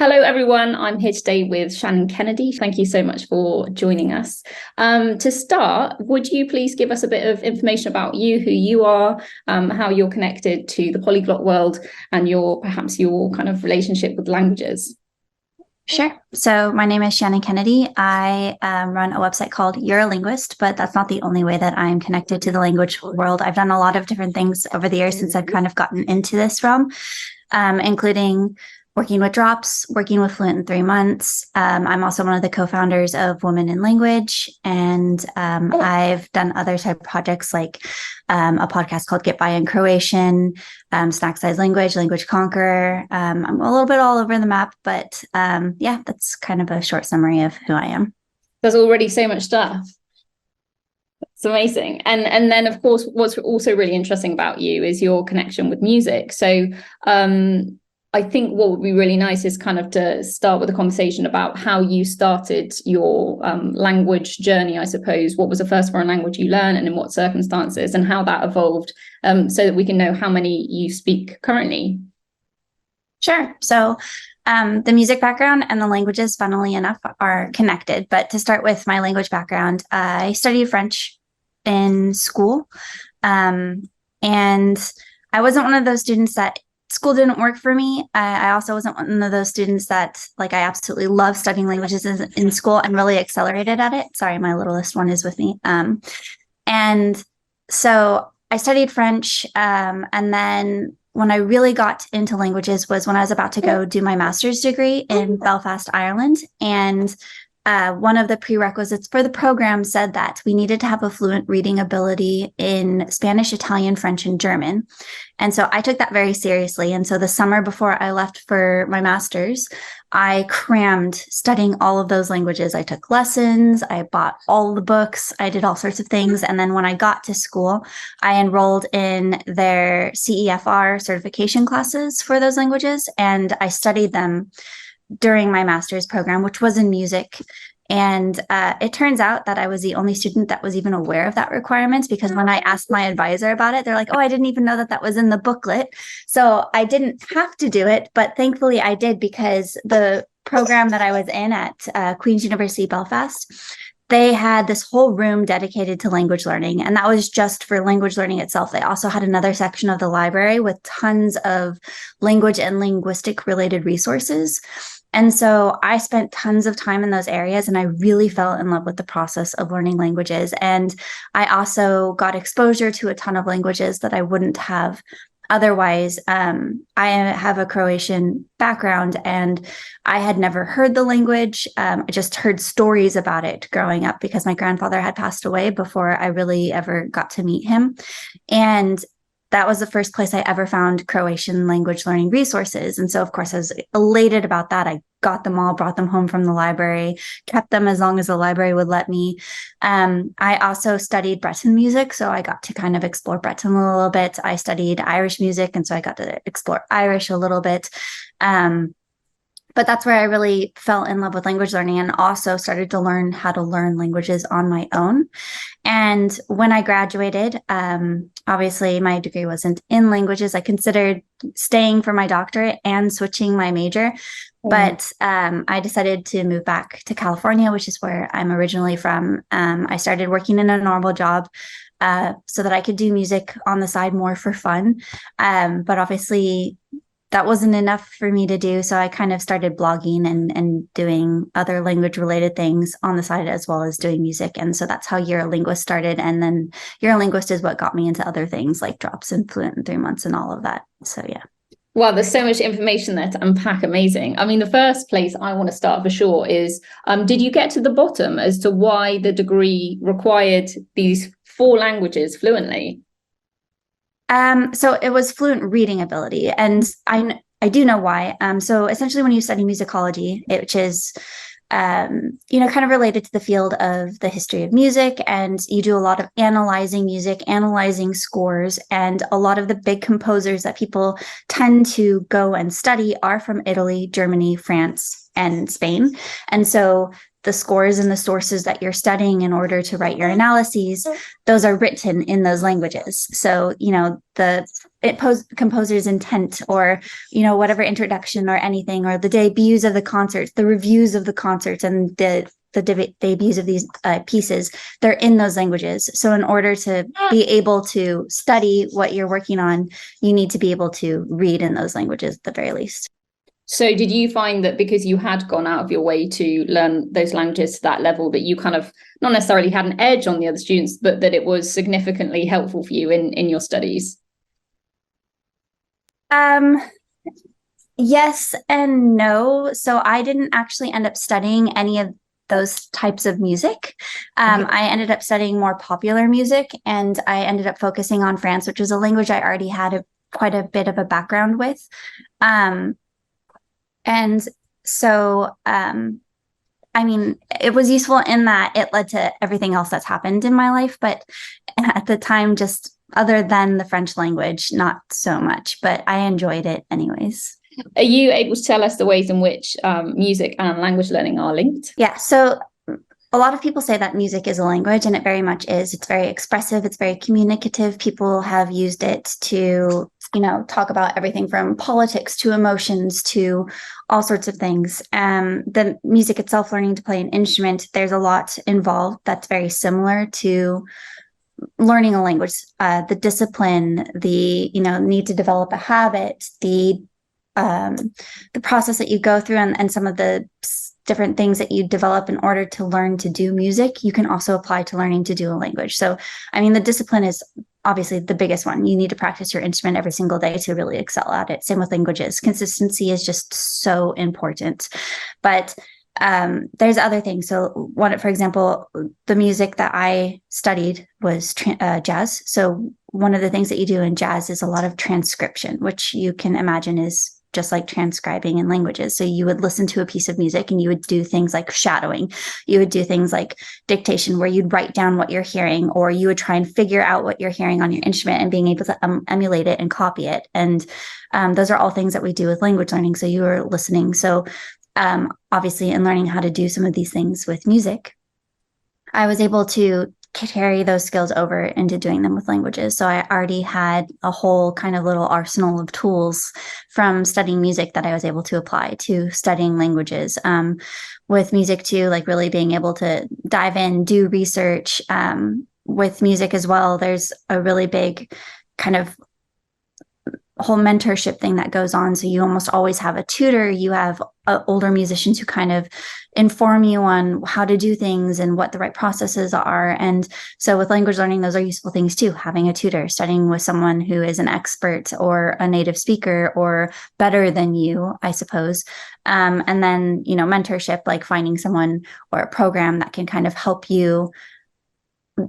Hello, everyone. I'm here today with Shannon Kennedy. Thank you so much for joining us. To start, would you please give us a bit of information about you, who you are, how you're connected to the polyglot world, and perhaps your kind of relationship with languages? Sure. So my name is Shannon Kennedy. I run a website called You're a Linguist, but that's not the only way that I'm connected to the language world. I've done a lot of different things over the years since I've kind of gotten into this realm, including working with drops, working with Fluent in 3 months. I'm also one of the co-founders of Women in Language, and I've done other type of projects like a podcast called Get By in Croatian, Snack Size Language, Language Conqueror. I'm a little bit all over the map, but yeah, that's kind of a short summary of who I am. There's already so much stuff. It's amazing. And then, of course, what's also really interesting about you is your connection with music. So I think what would be really nice is kind of to start with a conversation about how you started your language journey, I suppose. What was the first foreign language you learned and in what circumstances, and how that evolved, so that we can know how many you speak currently. Sure. So the music background and the languages, funnily enough, are connected. But to start with my language background, I studied French in school. And I wasn't one of those students that school didn't work for me. I also wasn't one of those students that I absolutely love studying languages in school and really accelerated at it. Sorry, my littlest one is with me. And so I studied French. And then when I really got into languages was when I was about to go do my master's degree in Belfast, Ireland. And one of the prerequisites for the program said that we needed to have a fluent reading ability in Spanish, Italian, French, and German. And so I took that very seriously. And so the summer before I left for my master's, I crammed studying all of those languages. I took lessons, I bought all the books, I did all sorts of things. And then when I got to school, I enrolled in their CEFR certification classes for those languages, and I studied them during my master's program, which was in music. And it turns out that I was the only student that was even aware of that requirement, because when I asked my advisor about it, they're like, oh, I didn't even know that that was in the booklet. So I didn't have to do it, but thankfully I did, because the program that I was in at Queen's University Belfast, they had this whole room dedicated to language learning, and that was just for language learning itself. They also had another section of the library with tons of language and linguistic related resources. And so I spent tons of time in those areas, and I really fell in love with the process of learning languages. And I also got exposure to a ton of languages that I wouldn't have otherwise. I have a Croatian background, and I had never heard the language. I just heard stories about it growing up because my grandfather had passed away before I really ever got to meet him. And that was the first place I ever found Croatian language learning resources. And so, of course, I was elated about that. I got them all, brought them home from the library, kept them as long as the library would let me. I also studied Breton music, so I got to kind of explore Breton a little bit. I studied Irish music, and so I got to explore Irish a little bit. But that's where I really fell in love with language learning, and also started to learn how to learn languages on my own. And when I graduated, obviously my degree wasn't in languages. I considered staying for my doctorate and switching my major, but I decided to move back to California, which is where I'm originally from. I started working in a normal job so that I could do music on the side more for fun. But obviously that wasn't enough for me to do. So I kind of started blogging and doing other language related things on the side, as well as doing music. And so that's how You're a Linguist started. And then You're a Linguist is what got me into other things like drops and Fluent in 3 months and all of that. So yeah. Wow, there's so much information there to unpack. Amazing. I mean, the first place I want to start for sure is, did you get to the bottom as to why the degree required these 4 languages fluently? So it was fluent reading ability, and I do know why. So essentially, when you study musicology, which is kind of related to the field of the history of music, and you do a lot of analyzing music, analyzing scores, and a lot of the big composers that people tend to go and study are from Italy, Germany, France, and Spain. And so the scores and the sources that you're studying in order to write your analyses, those are written in those languages. So, the composer's intent, or whatever introduction or anything, or the debuts of the concerts, the reviews of the concerts, and the debuts of these pieces, they're in those languages. So in order to be able to study what you're working on, you need to be able to read in those languages at the very least. So did you find that because you had gone out of your way to learn those languages to that level, that you kind of not necessarily had an edge on the other students, but that it was significantly helpful for you in your studies? Yes and no. So I didn't actually end up studying any of those types of music. I ended up studying more popular music, and I ended up focusing on France, which is a language I already had quite a bit of a background with. And so, I mean, it was useful in that it led to everything else that's happened in my life. But at the time, just other than the French language, not so much, but I enjoyed it anyways. Are you able to tell us the ways in which music and language learning are linked? Yeah, so a lot of people say that music is a language, and it very much is. It's very expressive. It's very communicative. People have used it to, talk about everything from politics to emotions to all sorts of things. The music itself, learning to play an instrument, there's a lot involved that's very similar to learning a language. The discipline, the, need to develop a habit, the process that you go through, and some of the different things that you develop in order to learn to do music, you can also apply to learning to do a language. So, I mean, the discipline is obviously the biggest one. You need to practice your instrument every single day to really excel at it. Same with languages. Consistency is just so important. But there's other things. So for example, the music that I studied was jazz. So one of the things that you do in jazz is a lot of transcription, which you can imagine is just like transcribing in languages. So you would listen to a piece of music and you would do things like shadowing. You would do things like dictation, where you'd write down what you're hearing, or you would try and figure out what you're hearing on your instrument and being able to emulate it and copy it. And those are all things that we do with language learning. So you are listening. So obviously, in learning how to do some of these things with music, I was able to carry those skills over into doing them with languages. So I already had a whole kind of little arsenal of tools from studying music that I was able to apply to studying languages. With music too, like really being able to dive in, do research. With music as well, there's a really big kind of whole mentorship thing that goes on. So you almost always have a tutor. You have older musicians who kind of inform you on how to do things and what the right processes are. And so with language learning, those are useful things too. Having a tutor, studying with someone who is an expert or a native speaker or better than you, I suppose. And then, mentorship, like finding someone or a program that can kind of help you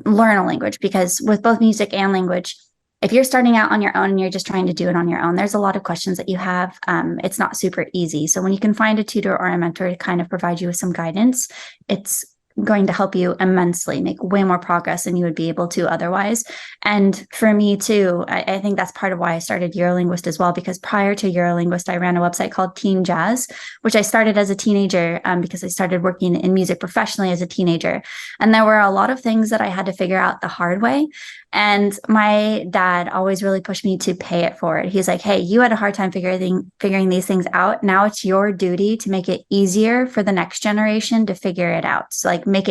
learn a language. Because with both music and language, if you're starting out on your own and you're just trying to do it on your own, there's a lot of questions that you have. It's not super easy. So when you can find a tutor or a mentor to kind of provide you with some guidance, it's going to help you immensely, make way more progress than you would be able to otherwise. And for me too, I think that's part of why I started Eurolinguist as well, because prior to Eurolinguist, I ran a website called Teen Jazz, which I started as a teenager because I started working in music professionally as a teenager. And there were a lot of things that I had to figure out the hard way. And my dad always really pushed me to pay it forward. He's like, hey, you had a hard time figuring these things out. Now it's your duty to make it easier for the next generation to figure it out. So like make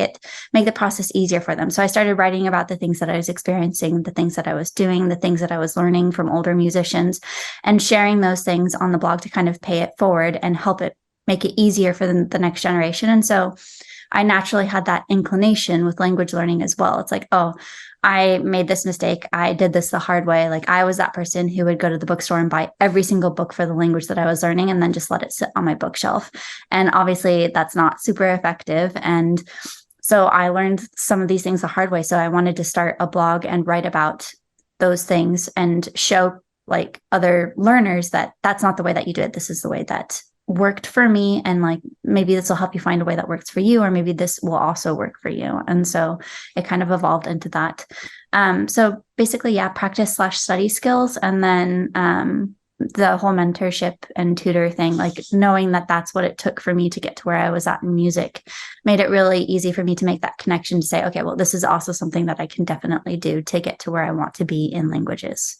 the process easier for them. So I started writing about the things that I was experiencing, the things that I was doing, the things that I was learning from older musicians, and sharing those things on the blog to kind of pay it forward and help it make it easier for the next generation. And so I naturally had that inclination with language learning as well. It's like, oh, I made this mistake. I did this the hard way. Like I was that person who would go to the bookstore and buy every single book for the language that I was learning and then just let it sit on my bookshelf. And obviously that's not super effective. And so I learned some of these things the hard way. So I wanted to start a blog and write about those things and show like other learners that that's not the way that you do it. This is the way that worked for me, and like maybe this will help you find a way that works for you, or maybe this will also work for you. And so it kind of evolved into that. So basically, yeah, practice/study skills, and then the whole mentorship and tutor thing, like knowing that that's what it took for me to get to where I was at in music, made it really easy for me to make that connection to say, okay, well, this is also something that I can definitely do to get to where I want to be in languages.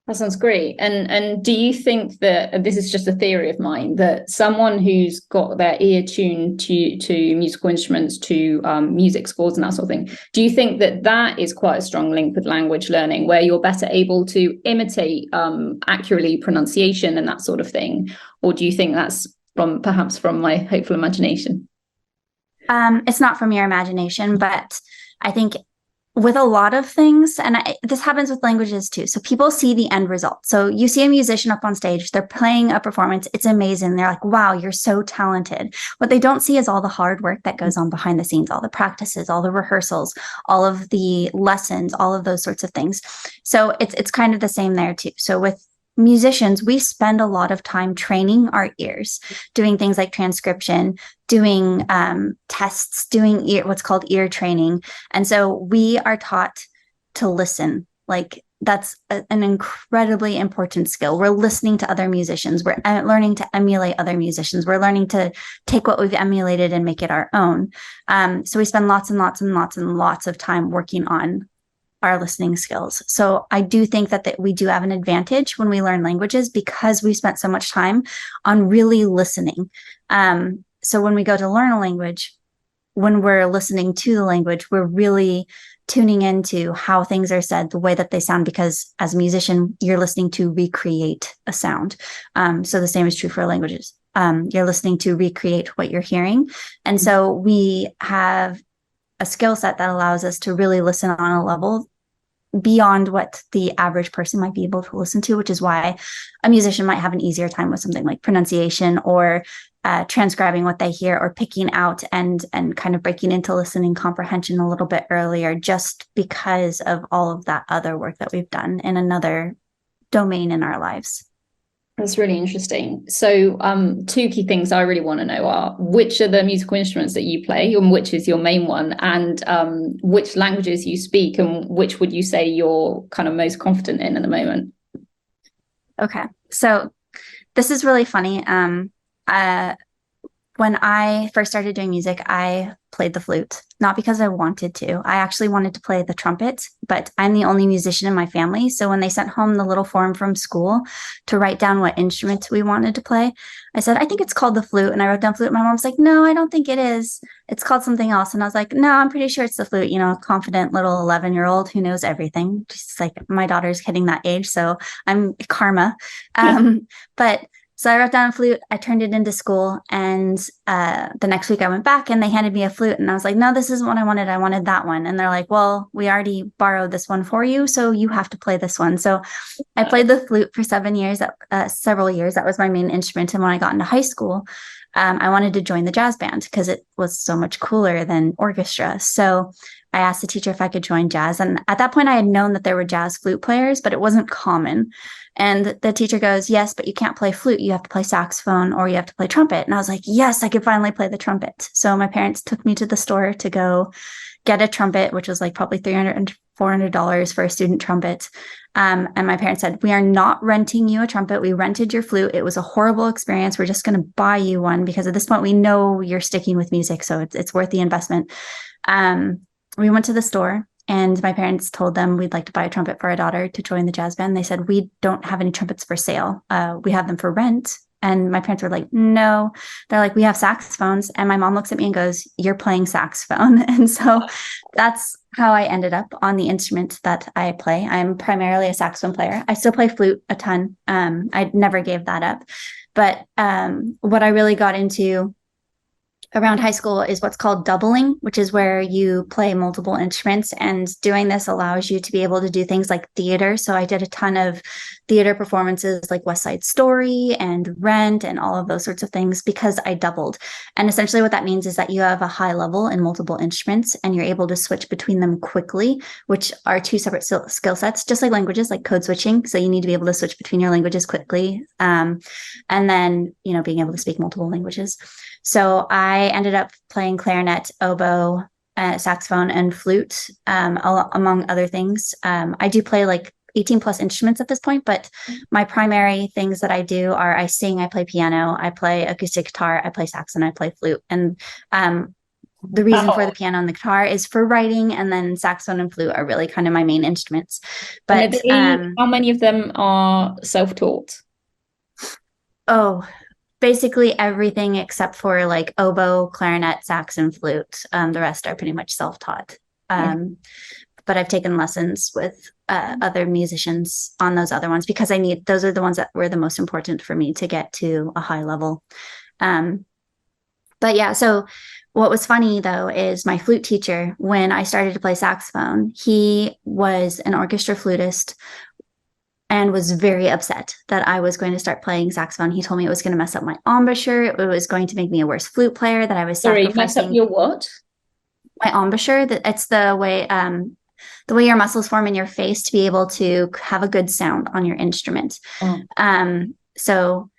That sounds great. And do you think that this is just a theory of mine, that someone who's got their ear tuned to musical instruments, to music scores and that sort of thing, do you think that that is quite a strong link with language learning, where you're better able to imitate accurately pronunciation and that sort of thing? Or do you think that's perhaps from my hopeful imagination? It's not from your imagination, but I think with a lot of things, and this happens with languages too. So people see the end result. So you see a musician up on stage, they're playing a performance. It's amazing. They're like, wow, you're so talented. What they don't see is all the hard work that goes on behind the scenes, all the practices, all the rehearsals, all of the lessons, all of those sorts of things. So it's kind of the same there too. So with musicians, we spend a lot of time training our ears, doing things like transcription, doing tests, doing what's called ear training. And so we are taught to listen. Like that's an incredibly important skill. We're listening to other musicians. We're learning to emulate other musicians. We're learning to take what we've emulated and make it our own. So we spend lots and lots and lots and lots of time working on our listening skills. So I do think that we do have an advantage when we learn languages because we spent so much time on really listening. So when we go to learn a language, when we're listening to the language, we're really tuning into how things are said, the way that they sound, because as a musician, you're listening to recreate a sound. So the same is true for languages. You're listening to recreate what you're hearing. And so we have a skill set that allows us to really listen on a level beyond what the average person might be able to listen to, which is why a musician might have an easier time with something like pronunciation or transcribing what they hear, or picking out and kind of breaking into listening comprehension a little bit earlier, just because of all of that other work that we've done in another domain in our lives. That's really interesting. So two key things I really want to know are, which are the musical instruments that you play and which is your main one, and which languages you speak, and which would you say you're kind of most confident in at the moment? Okay. So this is really funny. When I first started doing music, I played the flute, not because I wanted to. I actually wanted to play the trumpet, but I'm the only musician in my family. So when they sent home the little form from school to write down what instrument we wanted to play, I said, I think it's called the flute. And I wrote down flute. My mom's like, no, I don't think it is. It's called something else. And I was like, no, I'm pretty sure it's the flute. You know, confident little 11-year-old who knows everything. Just like my daughter's hitting that age. So I'm karma. But so I wrote down a flute, I turned it into school, and the next week I went back and they handed me a flute, and I was like, no, this isn't what I wanted that one. And they're like, well, we already borrowed this one for you, so you have to play this one. So I played the flute for several years. That was my main instrument. And when I got into high school, I wanted to join the jazz band because it was so much cooler than orchestra. So I asked the teacher if I could join jazz. And at that point I had known that there were jazz flute players, but it wasn't common. And the teacher goes, yes, but you can't play flute. You have to play saxophone or you have to play trumpet. And I was like, yes, I could finally play the trumpet. So my parents took me to the store to go get a trumpet, which was like probably $300 and $400 for a student trumpet. And my parents said, we are not renting you a trumpet. We rented your flute. It was a horrible experience. We're just going to buy you one because at this point we know you're sticking with music. So it's worth the investment. We went to the store. And my parents told them we'd like to buy a trumpet for our daughter to join the jazz band. They said, we don't have any trumpets for sale. We have them for rent. And my parents were like, no. They're like, we have saxophones. And my mom looks at me and goes, you're playing saxophone. And so that's how I ended up on the instrument that I play. I'm primarily a saxophone player. I still play flute a ton. I never gave that up. But what I really got into around high school is what's called doubling, which is where you play multiple instruments. And doing this allows you to be able to do things like theater. So I did a ton of theater performances like West Side Story and Rent and all of those sorts of things because I doubled. And essentially what that means is that you have a high level in multiple instruments and you're able to switch between them quickly, which are two separate skill sets, just like languages, like code switching. So you need to be able to switch between your languages quickly. And then, being able to speak multiple languages. So I ended up playing clarinet, oboe, saxophone, and flute, among other things. I do play like 18 plus instruments at this point, but my primary things that I do are I sing, I play piano, I play acoustic guitar, I play sax, and I play flute. And the reason for Wow. the piano and the guitar is for writing, and then saxophone and flute are really kind of my main instruments. And are But how many of them are self-taught? oh, basically everything except for like oboe, clarinet, sax, and flute. The rest are pretty much self-taught. Okay. But I've taken lessons with other musicians on those other ones because those are the ones that were the most important for me to get to a high level. Um, but yeah, so what was funny though is my flute teacher, when I started to play saxophone, he was an orchestra flutist and was very upset that I was going to start playing saxophone. He told me it was going to mess up my embouchure. It was going to make me a worse flute player, that I was Sorry, mess up sacrificing your what? my embouchure. That it's the way your muscles form in your face to be able to have a good sound on your instrument. Oh. So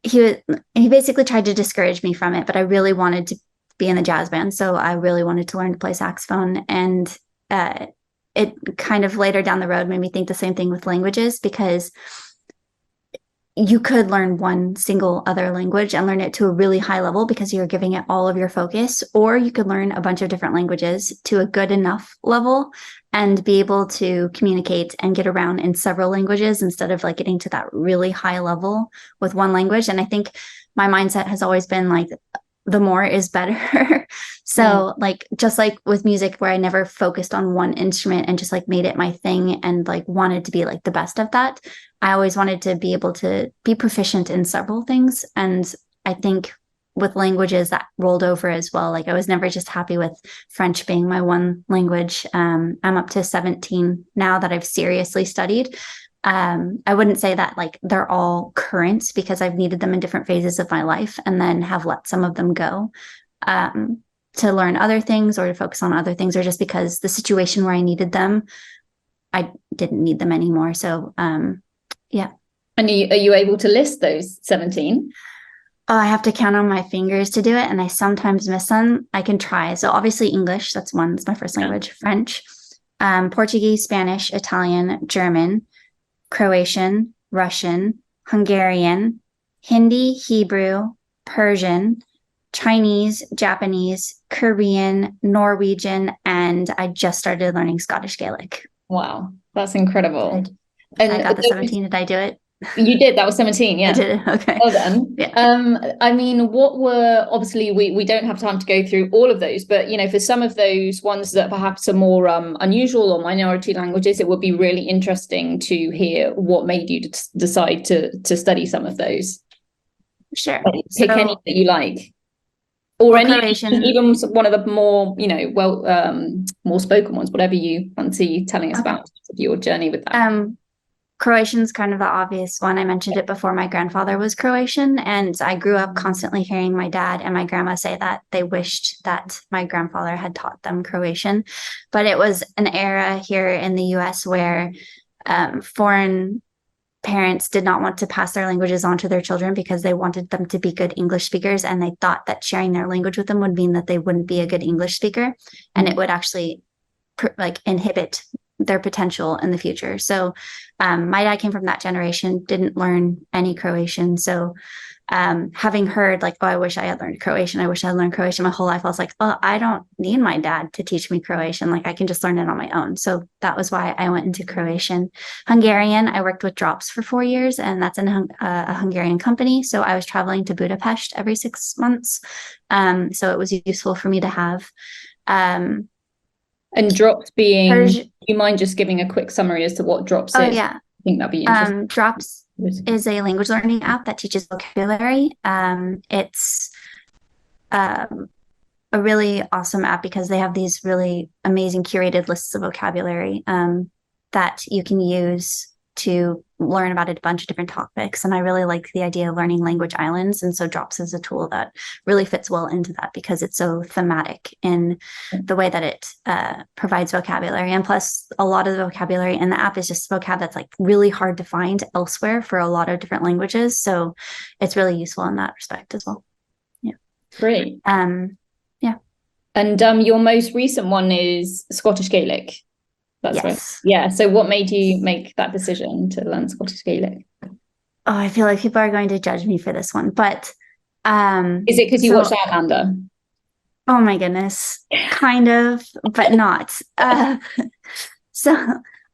he basically tried to discourage me from it, but I really wanted to be in the jazz band, so I really wanted to learn to play saxophone. And it kind of later down the road made me think the same thing with languages, because you could learn one single other language and learn it to a really high level because you're giving it all of your focus, or you could learn a bunch of different languages to a good enough level and be able to communicate and get around in several languages instead of like getting to that really high level with one language. And I think my mindset has always been like, the more is better. So like, just like with music, where I never focused on one instrument and just like made it my thing and like wanted to be like the best of that, I always wanted to be able to be proficient in several things. And I think with languages that rolled over as well. Like I was never just happy with French being my one language. I'm up to 17 now that I've seriously studied. I wouldn't say that like they're all current, because I've needed them in different phases of my life and then have let some of them go to learn other things or to focus on other things, or just because the situation where I needed them, I didn't need them anymore. So yeah. And are you able to list those 17? Oh, I have to count on my fingers to do it, and I sometimes miss them. I can try. So obviously English, that's one, it's my first language. French, Portuguese, Spanish, Italian, German, Croatian, Russian, Hungarian, Hindi, Hebrew, Persian, Chinese, Japanese, Korean, Norwegian, and I just started learning Scottish Gaelic. Wow, that's incredible. And I got the 17. Did I do it? You did. That was 17. Yeah. I did it. Okay. Well done. Yeah. I mean, what were, obviously we don't have time to go through all of those, but for some of those ones that perhaps are more unusual or minority languages, it would be really interesting to hear what made you decide to study some of those. Sure. Pick any that you like. Or any, Croatian, even one of the more, more spoken ones, whatever you fancy telling us about your journey with that. Croatian's kind of the obvious one. I mentioned it before. My grandfather was Croatian, and I grew up constantly hearing my dad and my grandma say that they wished that my grandfather had taught them Croatian. But it was an era here in the US where foreign parents did not want to pass their languages on to their children because they wanted them to be good English speakers, and they thought that sharing their language with them would mean that they wouldn't be a good English speaker, and it would actually inhibit their potential in the future. So my dad came from that generation, didn't learn any Croatian. So having heard like, oh, I wish I had learned Croatian. I wish I had learned Croatian my whole life. I was like, oh, I don't need my dad to teach me Croatian. Like I can just learn it on my own. So that was why I went into Croatian. Hungarian, I worked with Drops for 4 years, and that's in a Hungarian company. So I was traveling to Budapest every 6 months. So it was useful for me to have. And Drops being, do you mind just giving a quick summary as to what Drops is? Yeah. I think that'd be interesting. Drops is a language learning app that teaches vocabulary. It's a really awesome app because they have these really amazing curated lists of vocabulary that you can use to learn about a bunch of different topics. And I really like the idea of learning language islands. And so Drops is a tool that really fits well into that because it's so thematic in the way that it provides vocabulary. And plus, a lot of the vocabulary in the app is just vocab that's like really hard to find elsewhere for a lot of different languages. So it's really useful in that respect as well. Yeah. Great. Yeah. And your most recent one is Scottish Gaelic. That's yes. right. Yeah. So what made you make that decision to learn Scottish Gaelic? Oh, I feel like people are going to judge me for this one, but Is it because you watched So, Outlander? oh my goodness, kind of, but not. So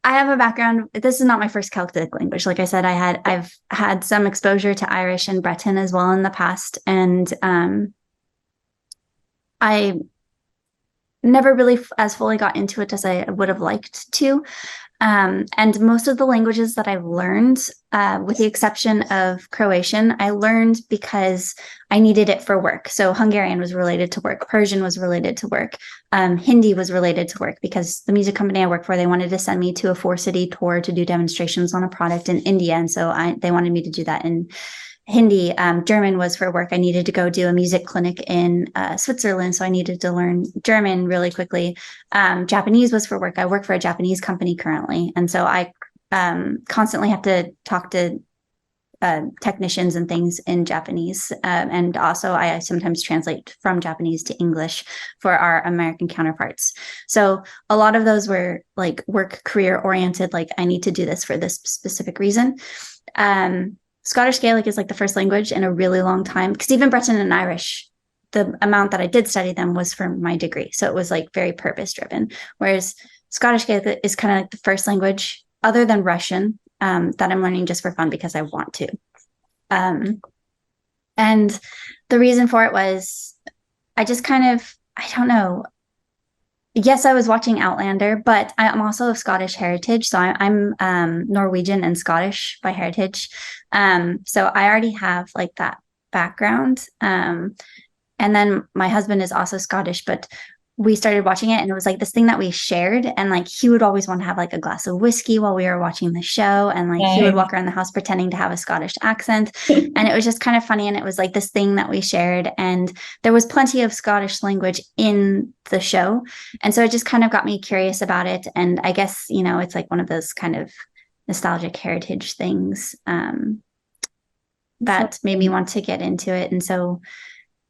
I have a background. This is not my first Celtic language. Like I said, I've had some exposure to Irish and Breton as well in the past, and I never really as fully got into it as I would have liked to. And most of the languages that I've learned, with the exception of Croatian, I learned because I needed it for work. So Hungarian was related to work, Persian was related to work, Hindi was related to work because the music company I work for, they wanted to send me to a 4-city tour to do demonstrations on a product in India. And so they wanted me to do that in Hindi. German was for work. I needed to go do a music clinic in Switzerland, so I needed to learn German really quickly. Japanese was for work. I work for a Japanese company currently, and so I constantly have to talk to technicians and things in Japanese. And also, I sometimes translate from Japanese to English for our American counterparts. So a lot of those were like work career oriented, like I need to do this for this specific reason. Scottish Gaelic is like the first language in a really long time, because even Breton and Irish, the amount that I did study them was for my degree. So it was like very purpose driven. Whereas Scottish Gaelic is kind of like the first language other than Russian that I'm learning just for fun because I want to. And the reason for it was I just kind of, I don't know. Yes, I was watching Outlander, but I'm also of Scottish heritage. So I'm Norwegian and Scottish by heritage. So I already have like that background. And then my husband is also Scottish, but we started watching it and it was like this thing that we shared. And like he would always want to have like a glass of whiskey while we were watching the show. And like he would walk around the house pretending to have a Scottish accent. And it was just kind of funny. And it was like this thing that we shared. And there was plenty of Scottish language in the show. And so it just kind of got me curious about it. And I guess, you know, it's like one of those kind of nostalgic heritage things that made me want to get into it. And so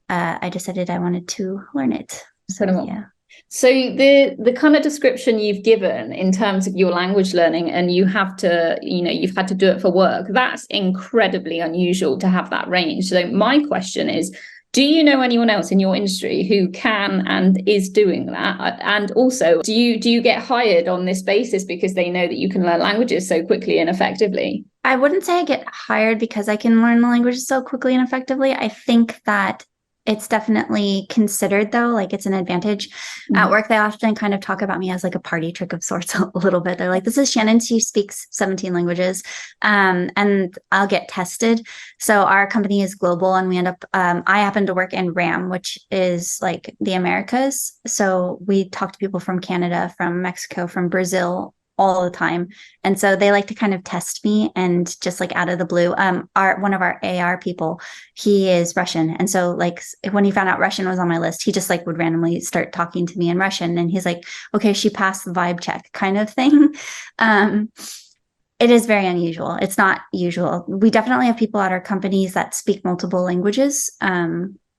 I decided I wanted to learn it. So yeah. So the kind of description you've given in terms of your language learning, and you have to, you know, you've had to do it for work, that's incredibly unusual to have that range. So my question is, do you know anyone else in your industry who can and is doing that? And also, do you get hired on this basis because they know that you can learn languages so quickly and effectively? I wouldn't say I get hired because I can learn the languages so quickly and effectively. I think that it's definitely considered, though, like it's an advantage. At work, they often kind of talk about me as like a party trick of sorts a little bit. They're like, this is Shannon, she speaks 17 languages. And I'll get tested. So our company is global, and we end up, I happen to work in RAM, which is like the Americas. So we talk to people from Canada, from Mexico, from Brazil, all the time. And so they like to kind of test me, and just like out of the blue, one of our AR people, he is Russian. And so like when he found out Russian was on my list, he just like would randomly start talking to me in Russian. And he's like, okay, she passed the vibe check kind of thing. It is very unusual. It's not usual. We definitely have people at our companies that speak multiple languages.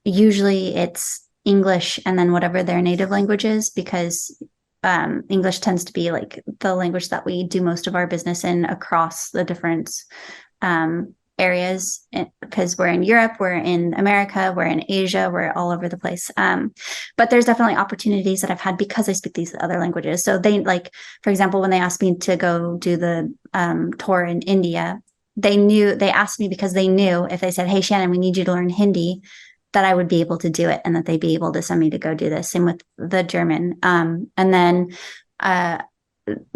Usually it's English and then whatever their native language is, because English tends to be like the language that we do most of our business in across the different areas, because we're in Europe, we're in America, we're in Asia, we're all over the place. But there's definitely opportunities that I've had because I speak these other languages. So they, like, for example, when they asked me to go do the tour in India, they asked me because they knew if they said, hey, Shannon, we need you to learn Hindi, that I would be able to do it, and that they'd be able to send me to go do this. Same with the German. And then at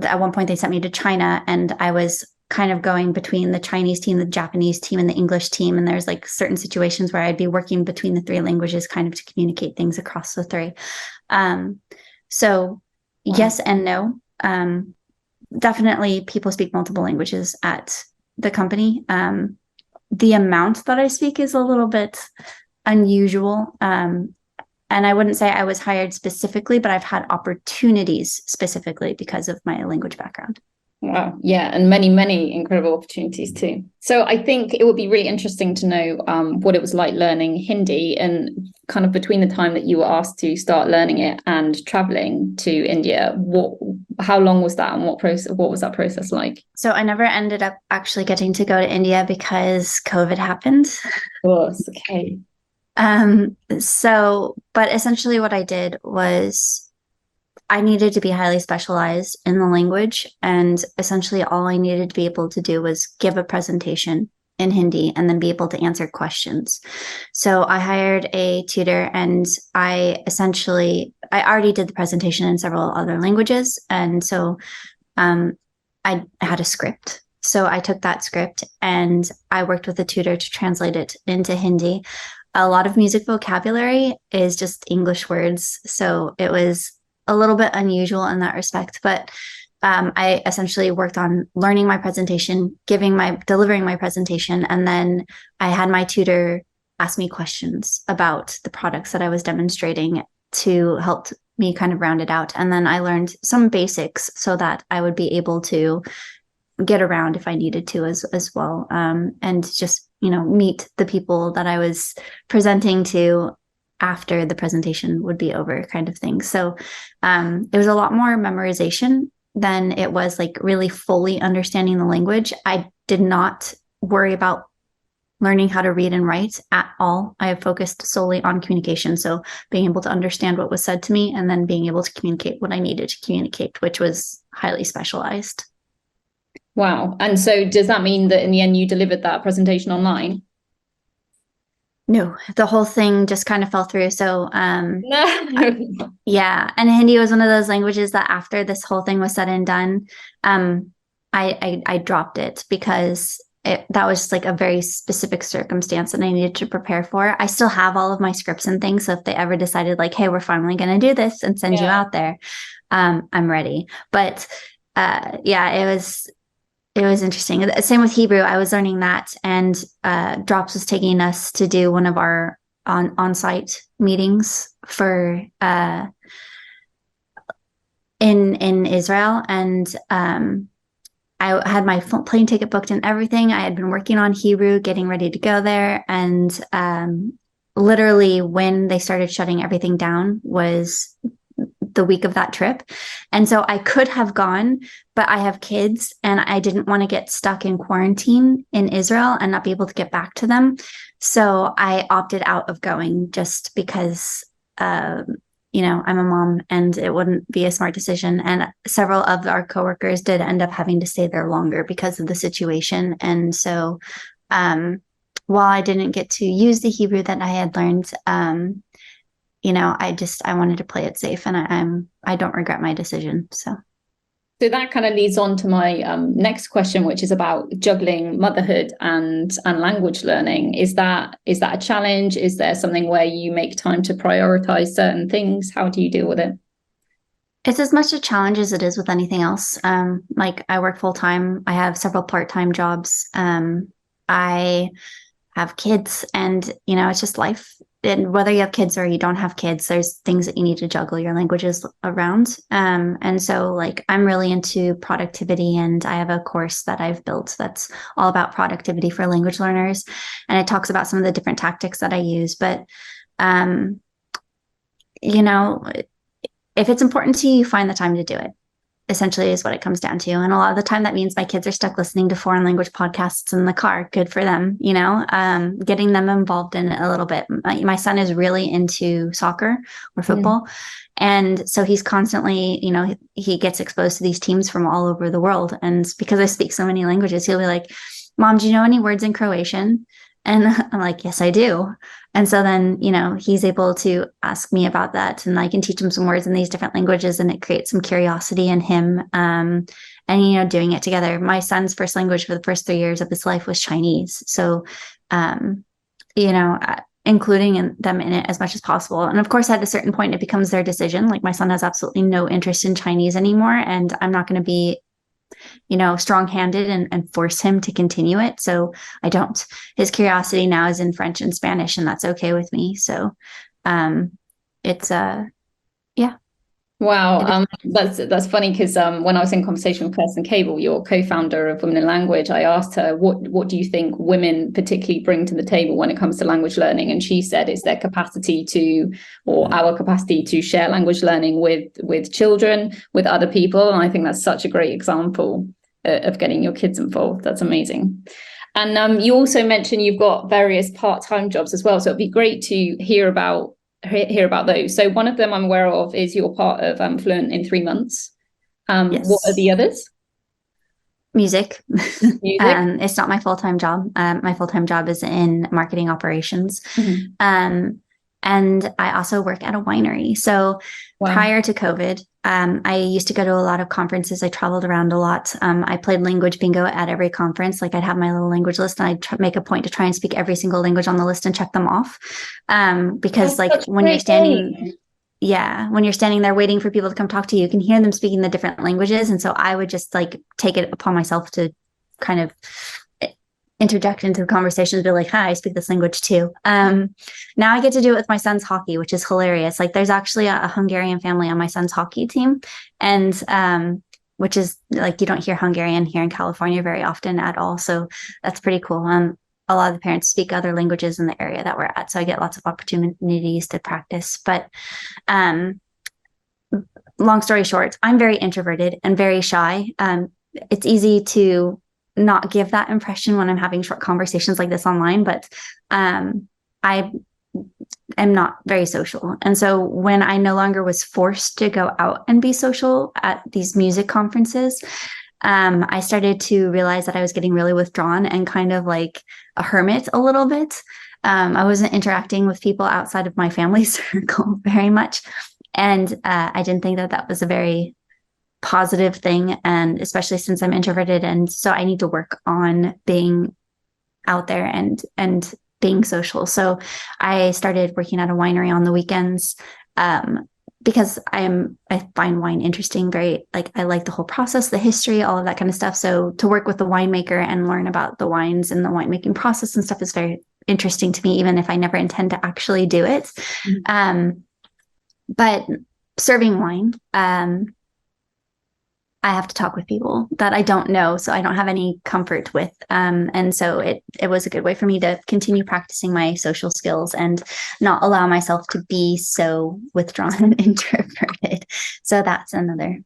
one point they sent me to China, and I was kind of going between the Chinese team, the Japanese team, and the English team. And there's like certain situations where I'd be working between the three languages kind of to communicate things across the three. So yes and no. Definitely people speak multiple languages at the company. The amount that I speak is a little bit unusual. And I wouldn't say I was hired specifically, but I've had opportunities specifically because of my language background. Wow. Yeah. And many, many incredible opportunities too. So I think it would be really interesting to know what it was like learning Hindi, and kind of between the time that you were asked to start learning it and traveling to India, how long was that, and what was that process like? So I never ended up actually getting to go to India because COVID happened. Of course. Okay. But essentially what I did was I needed to be highly specialized in the language. And essentially all I needed to be able to do was give a presentation in Hindi and then be able to answer questions. So I hired a tutor, and I already did the presentation in several other languages. And so I had a script. So I took that script and I worked with a tutor to translate it into Hindi. A lot of music vocabulary is just English words. So it was a little bit unusual in that respect, but I essentially worked on learning my presentation, delivering my presentation, and then I had my tutor ask me questions about the products that I was demonstrating to help me kind of round it out. And then I learned some basics so that I would be able to get around if I needed to as well, and just meet the people that I was presenting to after the presentation would be over, kind of thing. So it was a lot more memorization than it was like really fully understanding the language. I did not worry about learning how to read and write at all. I have focused solely on communication. So being able to understand what was said to me and then being able to communicate what I needed to communicate, which was highly specialized. Wow. And so does that mean that in the end you delivered that presentation online? No, the whole thing just kind of fell through. So, No. yeah. And Hindi was one of those languages that after this whole thing was said and done, I dropped it because that was just like a very specific circumstance that I needed to prepare for. I still have all of my scripts and things. So if they ever decided like, hey, we're finally going to do this and send you out there, I'm ready. But yeah, it was interesting. Same with Hebrew. I was learning that, and Drops was taking us to do one of our on-site meetings for in Israel, and I had my plane ticket booked and everything. I had been working on Hebrew, getting ready to go there, and literally when they started shutting everything down was the week of that trip. And so I could have gone, but I have kids and I didn't want to get stuck in quarantine in Israel and not be able to get back to them. So I opted out of going just because, I'm a mom and it wouldn't be a smart decision. And several of our coworkers did end up having to stay there longer because of the situation. And so while I didn't get to use the Hebrew that I had learned, I wanted to play it safe, and I don't regret my decision. So that kind of leads on to my next question, which is about juggling motherhood and language learning. Is that a challenge? Is there something where you make time to prioritize certain things? How do you deal with it? It's as much a challenge as it is with anything else. Like I work full time. I have several part-time jobs. I have kids, and it's just life. And whether you have kids or you don't have kids, there's things that you need to juggle your languages around. And so like I'm really into productivity, and I have a course that I've built that's all about productivity for language learners. And it talks about some of the different tactics that I use. But if it's important to you, you find the time to do it. Essentially is what it comes down to. And a lot of the time that means my kids are stuck listening to foreign language podcasts in the car. Good for them, getting them involved in it a little bit. My son is really into soccer or football. And so he's constantly, he gets exposed to these teams from all over the world. And because I speak so many languages, he'll be like, Mom, do you know any words in Croatian? And I'm like, yes, I do. And so then, he's able to ask me about that, and I can teach him some words in these different languages, and it creates some curiosity in him. And, doing it together. My son's first language for the first 3 years of his life was Chinese. So, including them in it as much as possible. And of course, at a certain point, it becomes their decision. Like my son has absolutely no interest in Chinese anymore, and I'm not going to be strong-handed and force him to continue it. So I don't. His curiosity now is in French and Spanish, and that's okay with me. So it's yeah. Wow, that's funny because when I was in conversation with Kirsten Cable, your co-founder of Women in Language, I asked her what do you think women particularly bring to the table when it comes to language learning, and she said it's their capacity to, or our capacity to share language learning with children, with other people, and I think that's such a great example of getting your kids involved. That's amazing. And you also mentioned you've got various part-time jobs as well, so it'd be great to hear about those. So one of them I'm aware of is you're part of Fluent in 3 months. What are Yes. the others? Music. Music. It's not my full-time job. My full-time job is in marketing operations. And I also work at a winery. So prior to COVID, I used to go to a lot of conferences. I traveled around a lot. I played language bingo at every conference. Like I'd have my little language list and I'd make a point to try and speak every single language on the list and check them off. Because like when you're standing, when you're standing there waiting for people to come talk to you, you can hear them speaking the different languages. And so I would just like take it upon myself to kind of interject into the conversation and be like, hi, I speak this language too. Now I get to do it with my son's hockey, which is hilarious. Like there's actually a Hungarian family on my son's hockey team. And which is like, you don't hear Hungarian here in California very often at all. So that's pretty cool. A lot of the parents speak other languages in the area that we're at. So I get lots of opportunities to practice. But long story short, I'm very introverted and very shy. It's easy to not give that impression when I'm having short conversations like this online, but I am not very social. And so when I no longer was forced to go out and be social at these music conferences, I started to realize that I was getting really withdrawn and kind of like a hermit a little bit. I wasn't interacting with people outside of my family circle very much. And I didn't think that that was a very positive thing. And especially since I'm introverted. And so I need to work on being out there and being social. So I started working at a winery on the weekends because I find wine interesting. Very like, I like the whole process, the history, all of that kind of stuff. So to work with the winemaker and learn about the wines and the winemaking process and stuff is very interesting to me, even if I never intend to actually do it. But serving wine, I have to talk with people that I don't know, so I don't have any comfort with. And so it was a good way for me to continue practicing my social skills and not allow myself to be so withdrawn and introverted. So that's another.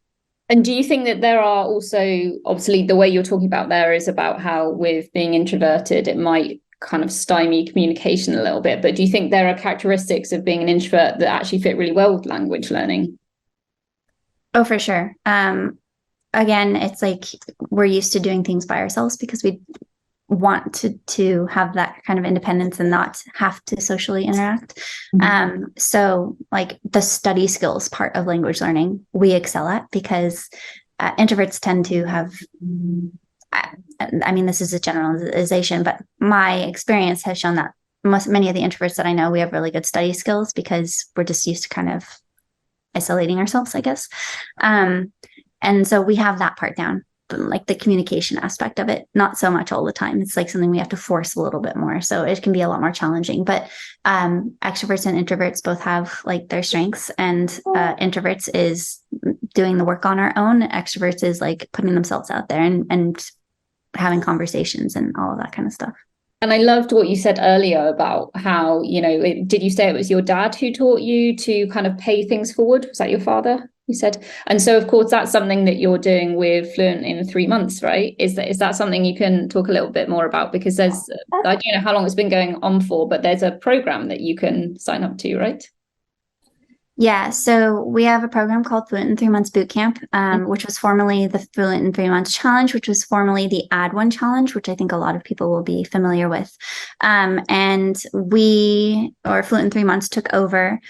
And do you think that there are also, obviously the way you're talking about there is about how with being introverted, it might kind of stymie communication a little bit, but do you think there are characteristics of being an introvert that actually fit really well with language learning? Oh, for sure. Again, it's like we're used to doing things by ourselves because we want to have that kind of independence and not have to socially interact. So like the study skills part of language learning, we excel at because introverts tend to have, I mean, this is a generalization, but my experience has shown that many of the introverts that I know, we have really good study skills because we're just used to kind of isolating ourselves, I guess. And so we have that part down, like the communication aspect of it, not so much all the time. It's like something we have to force a little bit more. So it can be a lot more challenging, but extroverts and introverts both have like their strengths, and introverts is doing the work on our own. Extroverts is like putting themselves out there and having conversations and all of that kind of stuff. And I loved what you said earlier about how, did you say it was your dad who taught you to kind of pay things forward? Was that your father? You said, and so of course that's something that you're doing with Fluent in 3 months, right? Is that something you can talk a little bit more about? Because I don't know how long it's been going on for, but there's a program that you can sign up to, right? Yeah, so we have a program called Fluent in 3 Months Bootcamp, which was formerly the Fluent in 3 Months Challenge, which was formerly the Add One Challenge, which I think a lot of people will be familiar with. And Fluent in 3 Months took over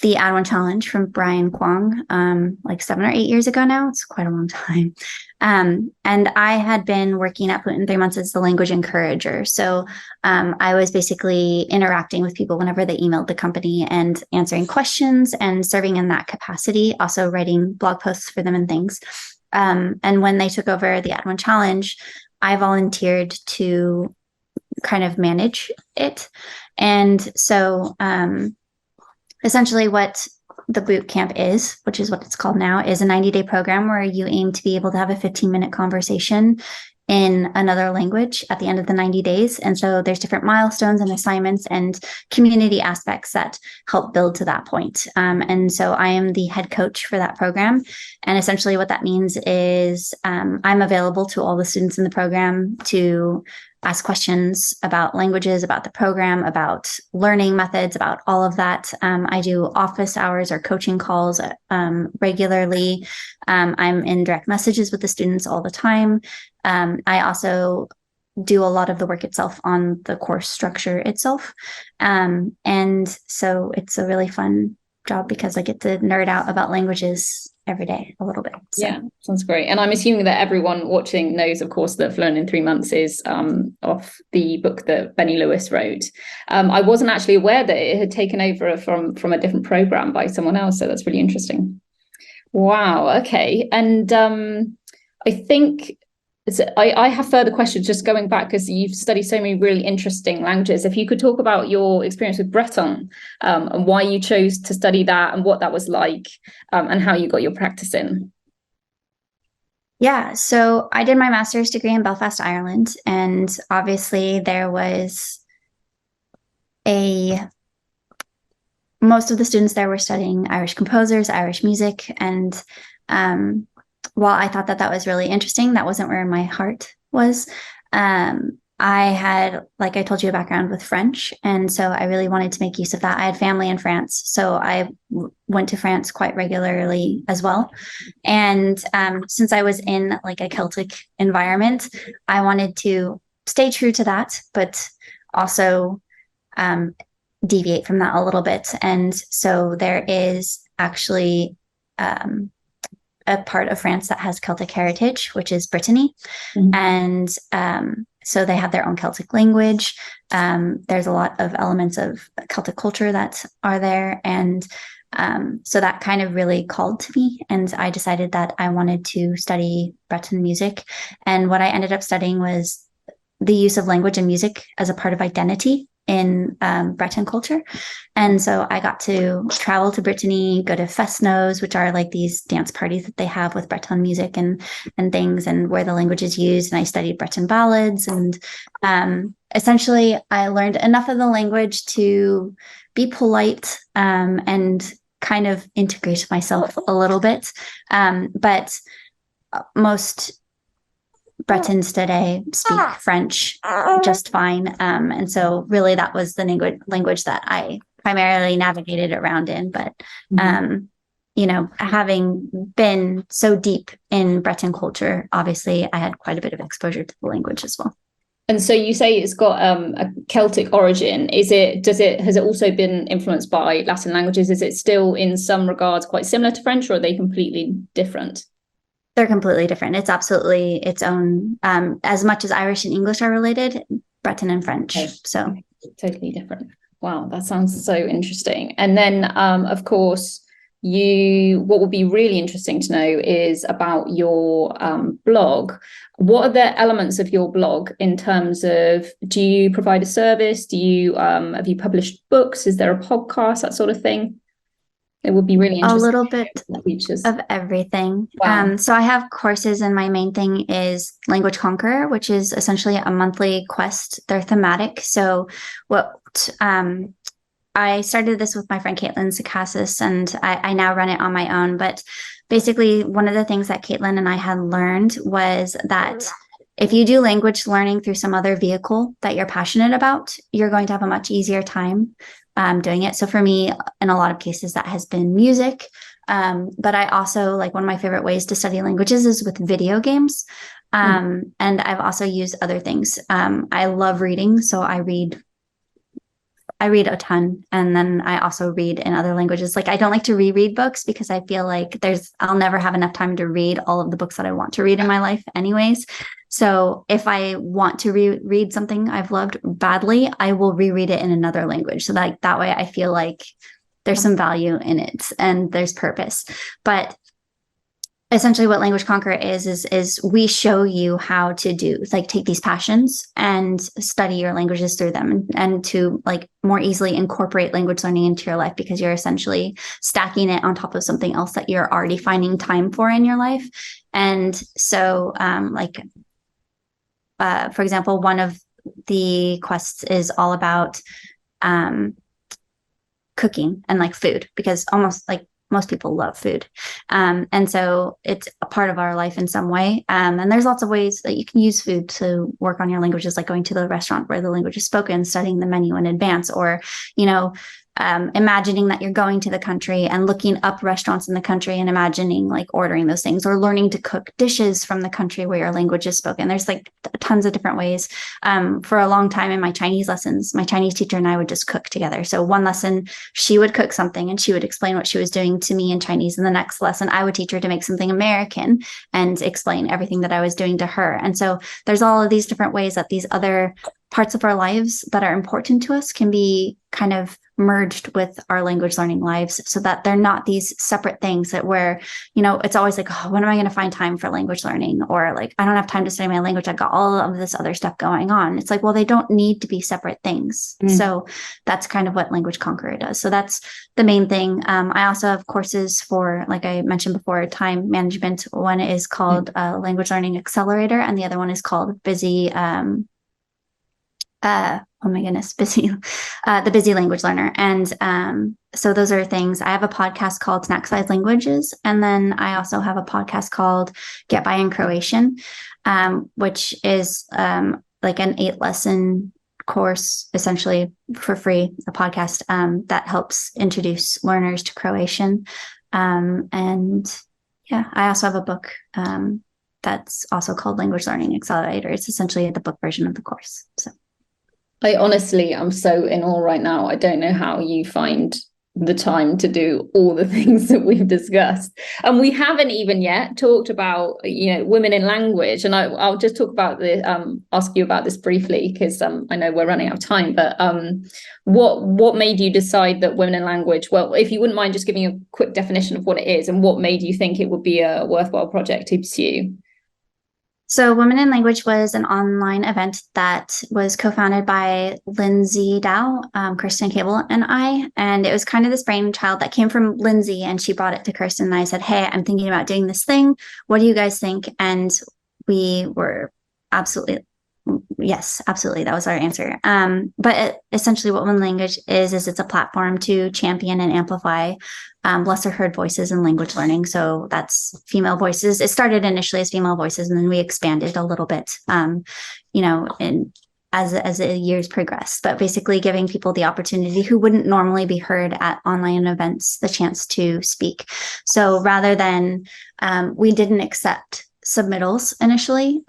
the Add One Challenge from Brian Kwong, like 7 or 8 years ago now. It's quite a long time. And I had been working at Fluent in 3 Months as the language encourager. So I was basically interacting with people whenever they emailed the company and answering questions and serving in that capacity, also writing blog posts for them and things. And when they took over the Add One Challenge, I volunteered to kind of manage it. And so essentially what the boot camp is, which is what it's called now, is a 90-day program where you aim to be able to have a 15-minute conversation in another language at the end of the 90 days. And so there's different milestones and assignments and community aspects that help build to that point. And so I am the head coach for that program. And essentially what that means is I'm available to all the students in the program to ask questions about languages, about the program, about learning methods, about all of that. I do office hours or coaching calls regularly. I'm in direct messages with the students all the time. I also do a lot of the work itself on the course structure itself. And so it's a really fun job because I get to nerd out about languages every day a little bit. So. Yeah, sounds great. And I'm assuming that everyone watching knows, of course, that Fluent in 3 Months is off the book that Benny Lewis wrote. I wasn't actually aware that it had taken over from a different program by someone else. So that's really interesting. Wow. Okay. And I think I have further questions just going back because you've studied so many really interesting languages. If you could talk about your experience with Breton and why you chose to study that and what that was like and how you got your practice in. Yeah, so I did my master's degree in Belfast, Ireland, and obviously there was most of the students there were studying Irish composers, Irish music, and while I thought that was really interesting, that wasn't where my heart was. I had, like I told you, a background with French, and so I really wanted to make use of that. I had family in France, so I went to France quite regularly as well. And since I was in like a Celtic environment, I wanted to stay true to that, but also deviate from that a little bit. And so there is actually a part of France that has Celtic heritage, which is Brittany. And so they have their own Celtic language. There's a lot of elements of Celtic culture that are there. And so that kind of really called to me. And I decided that I wanted to study Breton music. And what I ended up studying was the use of language and music as a part of identity in Breton culture. And so I got to travel to Brittany, go to Festnos, which are like these dance parties that they have with Breton music and things, and where the language is used. And I studied Breton ballads. And essentially, I learned enough of the language to be polite and kind of integrate myself a little bit. But most Bretons today speak French just fine. And so really that was the language that I primarily navigated around in. But, you know, having been so deep in Breton culture, obviously I had quite a bit of exposure to the language as well. And so you say it's got a Celtic origin. Has it also been influenced by Latin languages? Is it still in some regards quite similar to French, or are they completely different? They're completely different. It's absolutely its own, as much as Irish and English are related, Breton and French. Okay. So totally different. Wow, that sounds so interesting. And then, of course, what would be really interesting to know is about your blog. What are the elements of your blog in terms of, do you provide a service? Have you published books? Is there a podcast, that sort of thing? It would be really interesting. A little bit of everything. Wow. So I have courses, and my main thing is Language Conqueror, which is essentially a monthly quest. They're thematic. So I started this with my friend Caitlin Sakassis, and I now run it on my own. But basically, one of the things that Caitlin and I had learned was that if you do language learning through some other vehicle that you're passionate about, you're going to have a much easier time doing it. So for me, in a lot of cases, that has been music. But I also, like, one of my favorite ways to study languages is with video games. And I've also used other things. I love reading, so I read a ton. And then I also read in other languages. Like, I don't like to reread books because I feel like I'll never have enough time to read all of the books that I want to read in my life anyways. So if I want to reread something I've loved badly, I will reread it in another language. So that way I feel like there's some value in it and there's purpose. But essentially what Language Conqueror is we show you how to take these passions and study your languages through them and to like more easily incorporate language learning into your life, because you're essentially stacking it on top of something else that you're already finding time for in your life. And so for example, one of the quests is all about cooking and like food, because almost like most people love food. And so it's a part of our life in some way. And there's lots of ways that you can use food to work on your languages, like going to the restaurant where the language is spoken, studying the menu in advance, or, imagining that you're going to the country and looking up restaurants in the country and imagining like ordering those things, or learning to cook dishes from the country where your language is spoken. There's like tons of different ways. For a long time in my Chinese lessons, my Chinese teacher and I would just cook together. So one lesson, she would cook something and she would explain what she was doing to me in Chinese. And the next lesson, I would teach her to make something American and explain everything that I was doing to her. And so there's all of these different ways that these other parts of our lives that are important to us can be kind of merged with our language learning lives, so that they're not these separate things that where, it's always like, oh, when am I going to find time for language learning? Or like, I don't have time to study my language. I've got all of this other stuff going on. It's like, well, they don't need to be separate things. So that's kind of what Language Conqueror does. So that's the main thing. I also have courses for, like I mentioned before, time management. One is called Language Learning Accelerator, and the other one is called Busy, the Busy Language Learner. And so those are things. I have a podcast called Snack Size Languages, and then I also have a podcast called Get By in Croatian, which is like an 8-lesson course, essentially for free, a podcast that helps introduce learners to Croatian. And yeah, I also have a book that's also called Language Learning Accelerator. It's essentially the book version of the course. So I honestly am so in awe right now. I don't know how you find the time to do all the things that we've discussed. And we haven't even yet talked about, women in language. And I'll just talk about ask you about this briefly, because I know we're running out of time, but what made you decide that women in language, well, if you wouldn't mind just giving a quick definition of what it is, and what made you think it would be a worthwhile project to pursue? So Women in Language was an online event that was co-founded by Lindsay Dow, Kirsten Cable, and I. And it was kind of this brainchild that came from Lindsay, and she brought it to Kirsten, and I said, hey, I'm thinking about doing this thing. What do you guys think? And we were absolutely, yes, absolutely. That was our answer. But essentially what Women in Language is it's a platform to champion and amplify lesser heard voices in language learning. So that's female voices. It started initially as female voices, and then we expanded a little bit, as the years progressed. But basically giving people the opportunity who wouldn't normally be heard at online events the chance to speak. So rather than, we didn't accept submittals initially.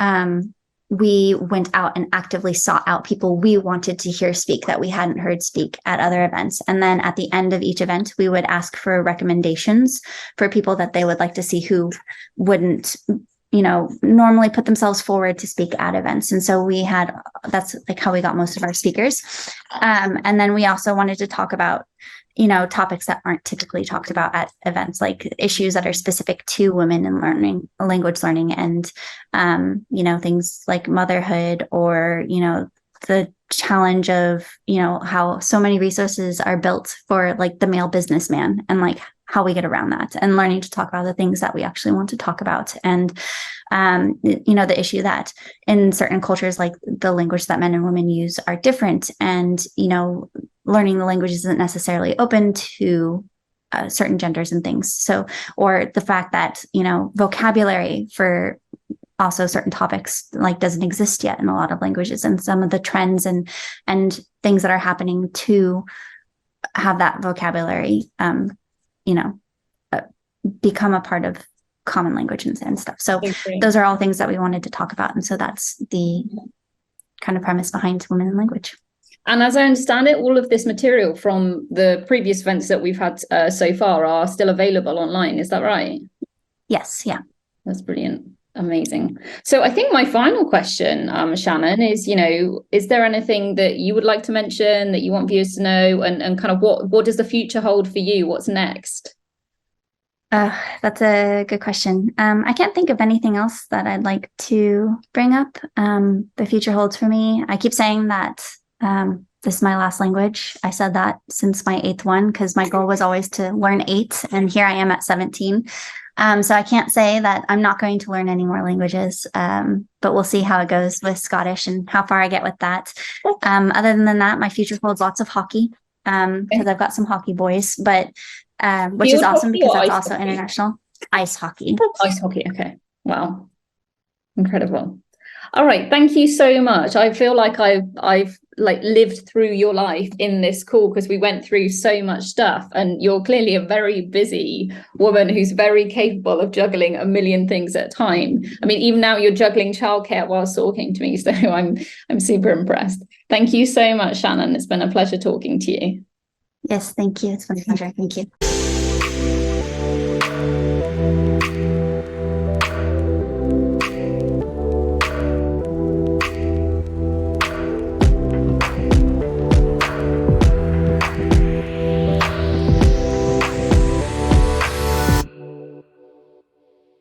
We went out and actively sought out people we wanted to hear speak that we hadn't heard speak at other events. And then at the end of each event, we would ask for recommendations for people that they would like to see who wouldn't, normally put themselves forward to speak at events. And so that's like how we got most of our speakers. And then we also wanted to talk about topics that aren't typically talked about at events, like issues that are specific to women in language learning, and, things like motherhood, or, the challenge of, how so many resources are built for like the male businessman, and like how we get around that, and learning to talk about the things that we actually want to talk about. And, the issue that in certain cultures, like the language that men and women use are different. And, learning the language isn't necessarily open to certain genders and things. So, or the fact that, vocabulary for also certain topics like doesn't exist yet in a lot of languages, and some of the trends and things that are happening to have that vocabulary, become a part of common language and stuff. So those are all things that we wanted to talk about. And so that's the kind of premise behind Women in Language. And as I understand it, all of this material from the previous events that we've had so far are still available online. Is that right? Yes. Yeah. That's brilliant. Amazing. So I think my final question, Shannon, is, is there anything that you would like to mention that you want viewers to know, and kind of what does the future hold for you? What's next? That's a good question. I can't think of anything else that I'd like to bring up. The future holds for me. I keep saying that this is my last language. I said that since my 8th one, because my goal was always to learn 8, and here I am at 17. So I can't say that I'm not going to learn any more languages, but we'll see how it goes with Scottish and how far I get with that. Other than that, my future holds lots of hockey, because I've got some hockey boys. But which is Field awesome hockey because or that's ice also hockey? international. Ice hockey. Ice hockey. Okay. Wow. Incredible. All right. Thank you so much. I feel like I've like lived through your life in this call because we went through so much stuff, and you're clearly a very busy woman who's very capable of juggling a million things at a time. I mean, even now you're juggling childcare whilst talking to me. So I'm super impressed. Thank you so much, Shannon. It's been a pleasure talking to you. Yes, thank you. It's been a pleasure. Thank you.